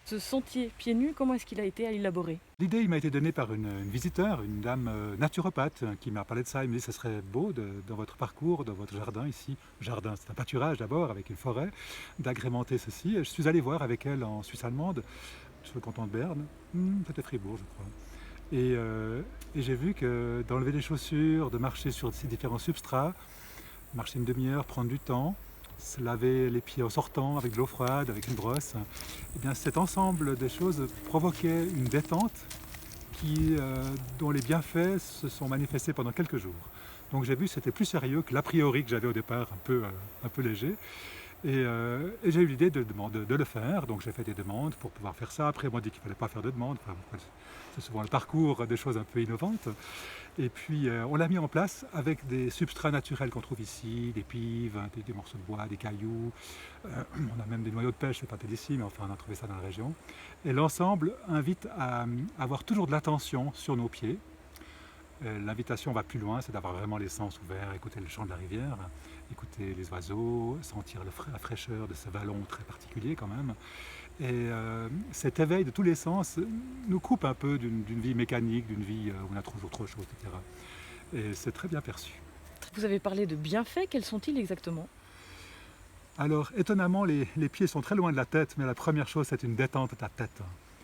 Ce sentier pieds nus, comment est-ce qu'il a été élaboré? L'idée il m'a été donnée par une visiteur, une dame naturopathe qui m'a parlé de ça. Elle me dit: «Ce serait beau dans votre parcours, dans votre jardin ici», jardin, c'est un pâturage d'abord avec une forêt, d'agrémenter ceci. Et je suis allé voir avec elle en Suisse allemande, sur le canton de Berne, c'était Fribourg je crois. Et j'ai vu que d'enlever les chaussures, de marcher sur ces différents substrats, marcher une demi-heure, prendre du temps, se laver les pieds en sortant avec de l'eau froide, avec une brosse, et bien cet ensemble de choses provoquait une détente dont les bienfaits se sont manifestés pendant quelques jours. Donc j'ai vu que c'était plus sérieux que l'a priori que j'avais au départ, un peu léger. Et j'ai eu l'idée de le faire, donc j'ai fait des demandes pour pouvoir faire ça. Après, on m'a dit qu'il ne fallait pas faire de demandes, enfin, c'est souvent le parcours des choses un peu innovantes. Et puis on l'a mis en place avec des substrats naturels qu'on trouve ici, des pives, des morceaux de bois, des cailloux. On a même des noyaux de pêche, c'est pas d'ici, mais enfin on a trouvé ça dans la région. Et l'ensemble invite à avoir toujours de l'attention sur nos pieds. L'invitation va plus loin, c'est d'avoir vraiment les sens ouverts, écouter le chant de la rivière, écouter les oiseaux, sentir la fraîcheur de ce vallon très particulier quand même. Et cet éveil de tous les sens nous coupe un peu d'une vie mécanique, d'une vie où on a toujours trop chaud, etc. Et c'est très bien perçu. Vous avez parlé de bienfaits, quels sont-ils exactement? Alors étonnamment, les pieds sont très loin de la tête, mais la première chose c'est une détente de ta tête.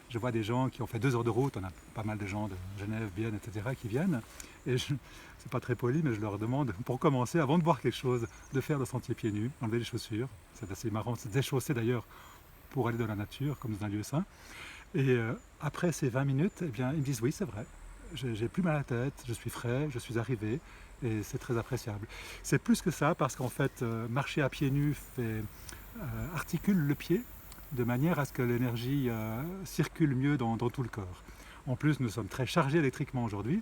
Je vois des gens qui ont fait 2 heures de route, on a pas mal de gens de Genève, Vienne, etc. qui viennent, et c'est pas très poli, mais je leur demande, pour commencer, avant de boire quelque chose, de faire le sentier pieds nus, enlever les chaussures. C'est assez marrant de se déchausser d'ailleurs pour aller dans la nature, comme dans un lieu sain. Et après ces 20 minutes, eh bien, ils me disent oui, c'est vrai, j'ai plus mal à la tête, je suis frais, je suis arrivé, et c'est très appréciable. C'est plus que ça, parce qu'en fait, marcher à pieds nus articule le pied, de manière à ce que l'énergie circule mieux dans tout le corps. En plus, nous sommes très chargés électriquement aujourd'hui,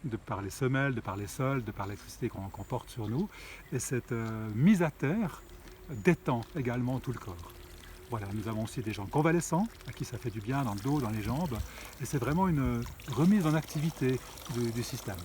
de par les semelles, de par les sols, de par l'électricité qu'on porte sur nous. Et cette mise à terre détend également tout le corps. Voilà, nous avons aussi des gens convalescents, à qui ça fait du bien dans le dos, dans les jambes. Et c'est vraiment une remise en activité du système.